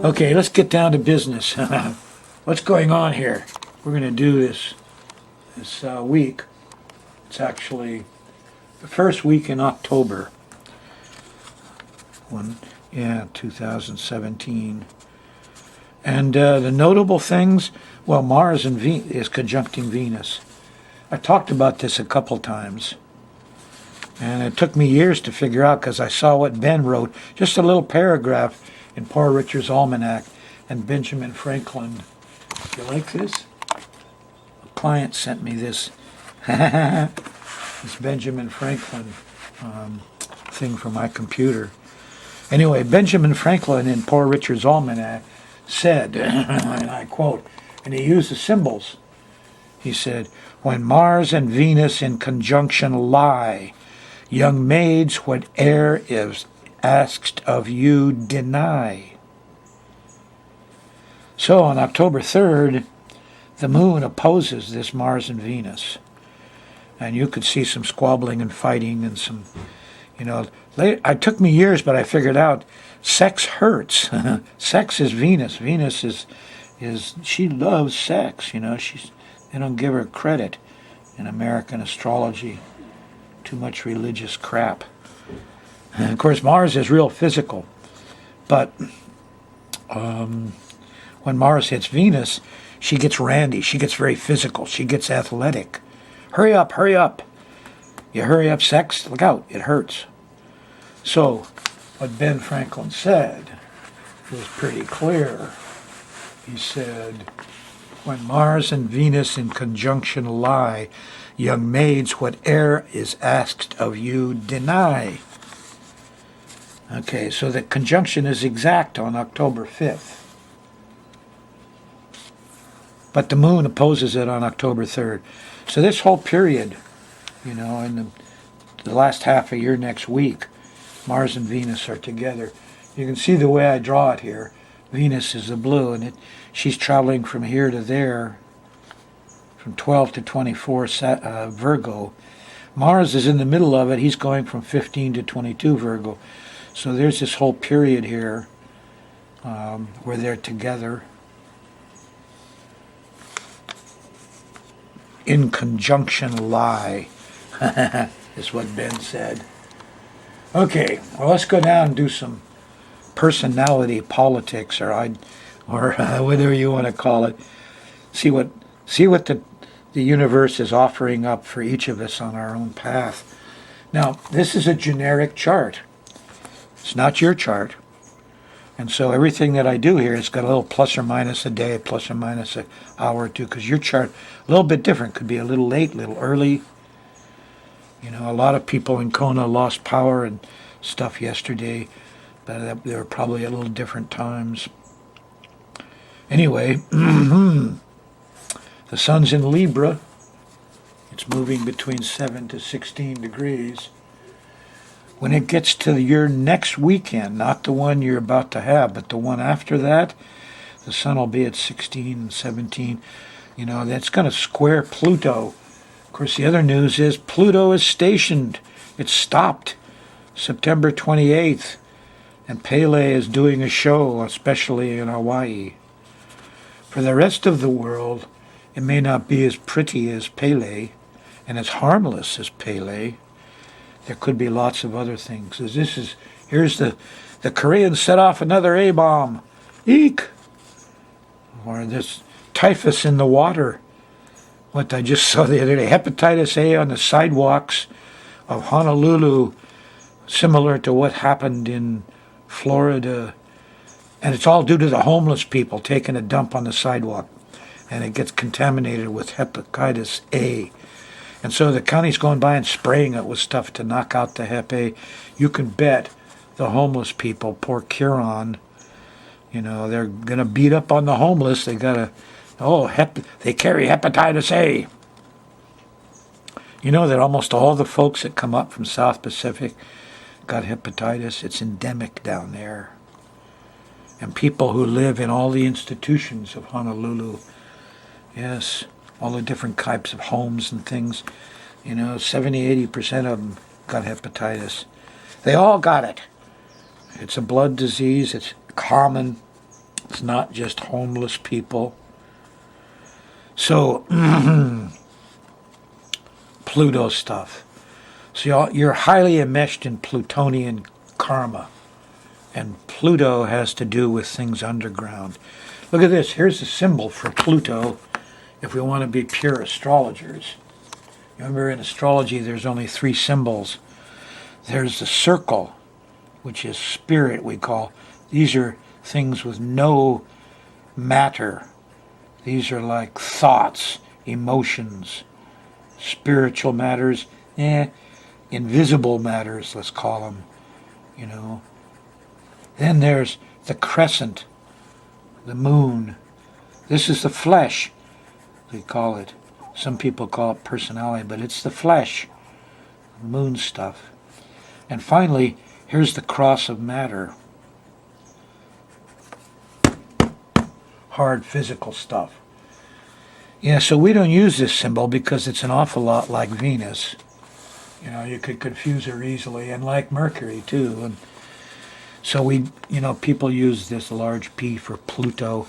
Okay, let's get down to business. What's going on here? We're going to do this week. It's actually the first week in October. 2017. And the notable things, well, Mars is conjuncting Venus. I talked about this a couple times. And it took me years to figure out because I saw what Ben wrote, just a little paragraph in Poor Richard's Almanac, and Benjamin Franklin. You like this? A client sent me this. This Benjamin Franklin thing from my computer. Anyway, Benjamin Franklin in Poor Richard's Almanac said, and I quote, and he used the symbols. He said, "When Mars and Venus in conjunction lie, young maids, whate'er is asked of you, deny." So on October 3rd, the moon opposes this Mars and Venus. And you could see some squabbling and fighting and some, it took me years, but I figured out sex hurts. Sex is Venus. Venus is she loves sex, they don't give her credit in American astrology. Too much religious crap. And of course, Mars is real physical. But when Mars hits Venus, she gets randy. She gets very physical. She gets athletic. Hurry up, hurry up. You hurry up, sex, look out, it hurts. So, what Ben Franklin said was pretty clear. He said, when Mars and Venus in conjunction lie, young maids, whate'er is asked of you, deny. Okay, so the conjunction is exact on October 5th. But the moon opposes it on October 3rd. So this whole period, in the last half a year next week, Mars and Venus are together. You can see the way I draw it here. Venus is the blue, and she's traveling from here to there, from 12 to 24 Virgo. Mars is in the middle of it. He's going from 15 to 22 Virgo. So there's this whole period here where they're together. In conjunction lie, is what Ben said. Okay, well, let's go down and do some personality politics, or whatever you want to call it. See what the universe is offering up for each of us on our own path. Now, this is a generic chart. It's not your chart. And so everything that I do here, it's got a little plus or minus a day, plus or minus an hour or two, because your chart, a little bit different. Could be a little late, a little early. A lot of people in Kona lost power and stuff yesterday, but they were probably at little different times. Anyway, the sun's in Libra. It's moving between 7 to 16 degrees. When it gets to your next weekend, not the one you're about to have, but the one after that, the sun will be at 16 and 17. That's going to square Pluto. Of course, the other news is Pluto is stationed. It's stopped September 28th. And Pele is doing a show, especially in Hawaii. For the rest of the world, it may not be as pretty as Pele and as harmless as Pele. There could be lots of other things. Here's the Koreans set off another A-bomb. Eek! Or this typhus in the water. What I just saw the other day. Hepatitis A on the sidewalks of Honolulu, similar to what happened in Florida. And it's all due to the homeless people taking a dump on the sidewalk. And it gets contaminated with hepatitis A. And so the county's going by and spraying it with stuff to knock out the Hep A. You can bet the homeless people pour Curon. They're going to beat up on the homeless. They got they carry hepatitis A. That almost all the folks that come up from South Pacific got hepatitis. It's endemic down there. And people who live in all the institutions of Honolulu, yes, all the different types of homes and things, 70-80% of them got hepatitis. They all got it. It's a blood disease. It's common. It's not just homeless people. So, Pluto stuff. So you're highly enmeshed in Plutonian karma. And Pluto has to do with things underground. Look at this. Here's the symbol for Pluto if we want to be pure astrologers. Remember, in astrology, there's only 3 symbols. There's the circle, which is spirit, we call. These are things with no matter. These are like thoughts, emotions, spiritual matters, invisible matters, let's call them, you know. Then there's the crescent, the moon. This is the flesh, we call it. Some people call it personality, but it's the flesh, moon stuff. And finally, here's the cross of matter. Hard physical stuff. Yeah, so we don't use this symbol because it's an awful lot like Venus. You know, you could confuse her easily, and like Mercury too. And so people use this large P for Pluto.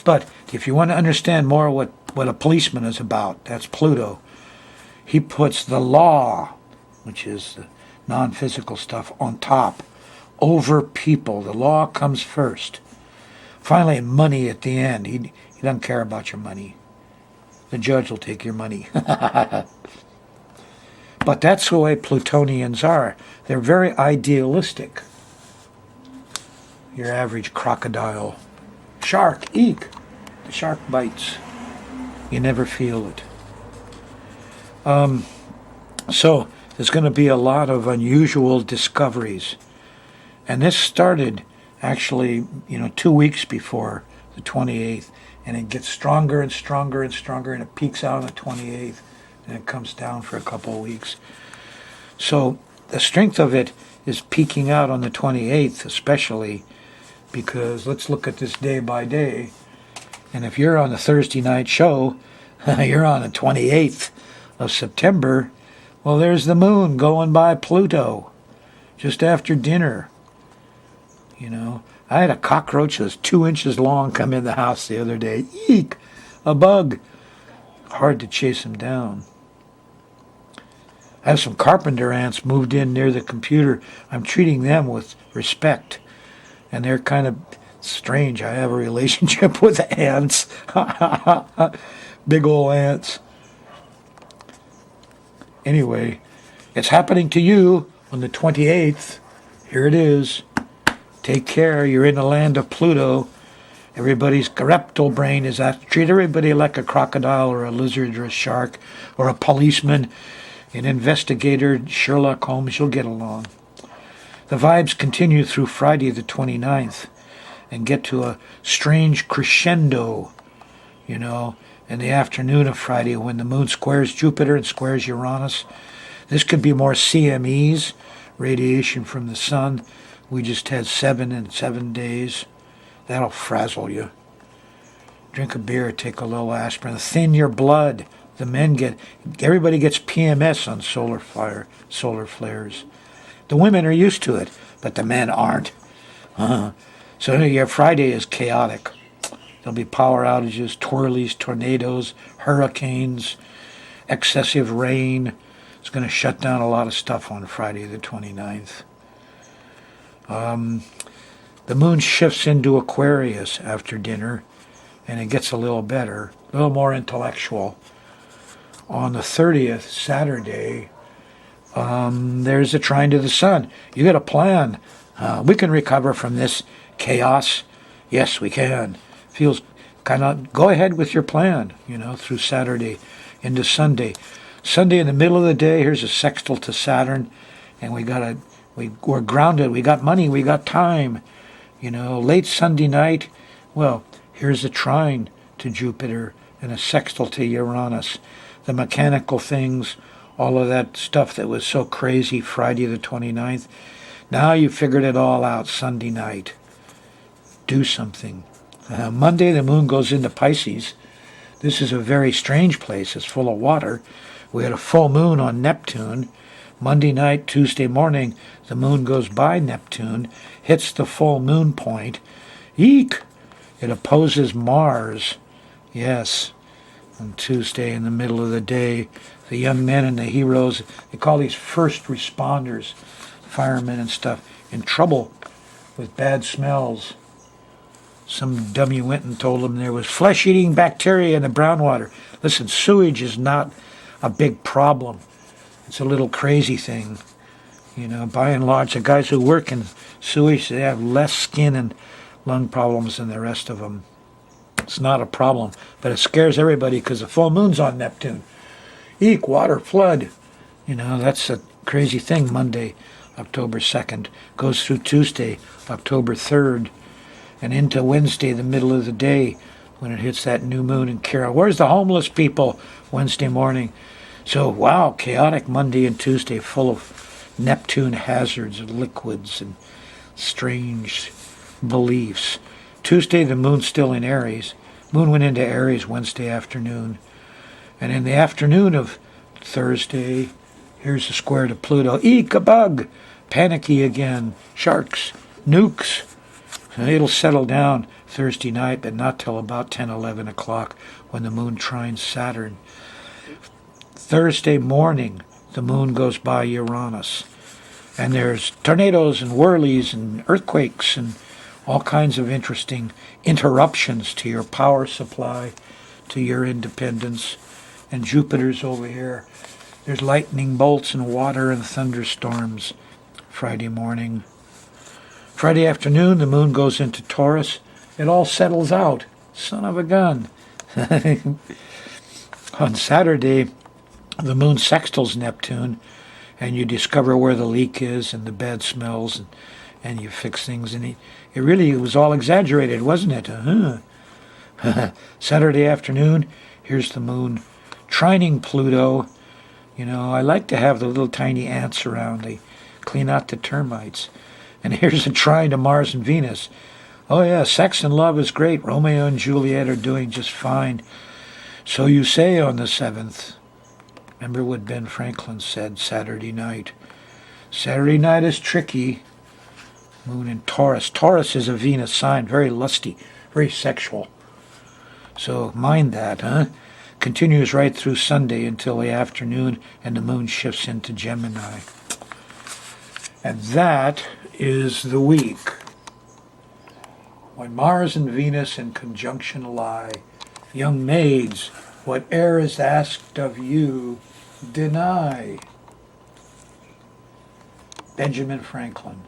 But if you want to understand more what a policeman is about, that's Pluto. He puts the law, which is the non-physical stuff, on top, over people. The law comes first. Finally, money at the end. He doesn't care about your money. The judge will take your money. But that's the way Plutonians are. They're very idealistic. Your average crocodile. Shark, eek! The shark bites. You never feel it. So there's going to be a lot of unusual discoveries. And this started actually, 2 weeks before the 28th. And it gets stronger and stronger and stronger, and it peaks out on the 28th, and it comes down for a couple of weeks. So the strength of it is peaking out on the 28th, especially because let's look at this day by day. And if you're on the Thursday night show, you're on the 28th of September. Well, there's the moon going by Pluto just after dinner. I had a cockroach that was 2 inches long come in the house the other day. Eek! A bug. Hard to chase him down. I have some carpenter ants moved in near the computer. I'm treating them with respect. And they're kind of strange. I have a relationship with ants. Big old ants. Anyway, it's happening to you on the 28th. Here it is. Take care. You're in the land of Pluto. Everybody's reptile brain is that. Treat everybody like a crocodile or a lizard or a shark or a policeman, an investigator, Sherlock Holmes. You'll get along. The vibes continue through Friday the 29th and get to a strange crescendo, in the afternoon of Friday when the moon squares Jupiter and squares Uranus. This could be more CMEs, radiation from the sun. We just had 7 in 7 days. That'll frazzle you. Drink a beer, take a little aspirin. Thin your blood. Everybody gets PMS on solar flares. The women are used to it, but the men aren't. So your Friday is chaotic. There'll be power outages, twirlies, tornadoes, hurricanes, excessive rain. It's going to shut down a lot of stuff on Friday the 29th. The moon shifts into Aquarius after dinner, and it gets a little better, a little more intellectual. On the 30th, Saturday, there's a trine to the sun. You got a plan. We can recover from this chaos. Yes, we can. Feels kind of, go ahead with your plan, through Saturday into Sunday. Sunday in the middle of the day, here's a sextile to Saturn, and we're grounded, we got money, we got time. Late Sunday night, well, here's a trine to Jupiter and a sextile to Uranus. The mechanical things, all of that stuff that was so crazy Friday the 29th. Now you figured it all out Sunday night. Do something. Monday the moon goes into Pisces. This is a very strange place. It's full of water. We had a full moon on Neptune. Monday night, Tuesday morning, the moon goes by Neptune, hits the full moon point. Eek! It opposes Mars. Yes. On Tuesday in the middle of the day, the young men and the heroes, they call these first responders, firemen and stuff, in trouble with bad smells. Some dummy went and told them there was flesh-eating bacteria in the brown water. Listen, sewage is not a big problem. It's a little crazy thing. You know, by and large, the guys who work in sewage, they have less skin and lung problems than the rest of them. It's not a problem, but it scares everybody because the full moon's on Neptune. Eek, water, flood. You know, that's a crazy thing. Monday, October 2nd, goes through Tuesday, October 3rd, and into Wednesday, the middle of the day, when it hits that new moon in Kira. Where's the homeless people? Wednesday morning. So, wow, chaotic Monday and Tuesday, full of Neptune hazards and liquids and strange beliefs. Tuesday, the moon's still in Aries. Moon went into Aries Wednesday afternoon. And in the afternoon of Thursday, here's the square to Pluto. Eek, a bug! Panicky again. Sharks. Nukes. And it'll settle down Thursday night, but not till about 10, 11 o'clock when the moon trines Saturn. Thursday morning, the moon goes by Uranus. And there's tornadoes and whirlies and earthquakes and all kinds of interesting interruptions to your power supply, to your independence. And Jupiter's over here. There's lightning bolts and water and thunderstorms Friday morning. Friday afternoon, the moon goes into Taurus. It all settles out. Son of a gun. On Saturday, the moon sextiles Neptune, and you discover where the leak is and the bad smells, and you fix things. And it really was all exaggerated, wasn't it? Saturday afternoon, here's the moon trining Pluto. You know, I like to have the little tiny ants around. They clean out the termites. And here's a trine to Mars and Venus. Oh yeah, sex and love is great. Romeo and Juliet are doing just fine. So you say on the 7th. Remember what Ben Franklin said Saturday night. Saturday night is tricky. Moon in Taurus. Taurus is a Venus sign, very lusty, very sexual. So mind that, huh? Continues right through Sunday until the afternoon, and the moon shifts into Gemini. And that is the week when Mars and Venus in conjunction lie. Young maids, whate'er is asked of you, deny. Benjamin Franklin,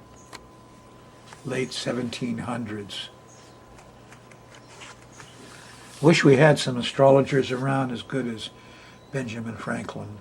late 1700s. Wish we had some astrologers around as good as Benjamin Franklin.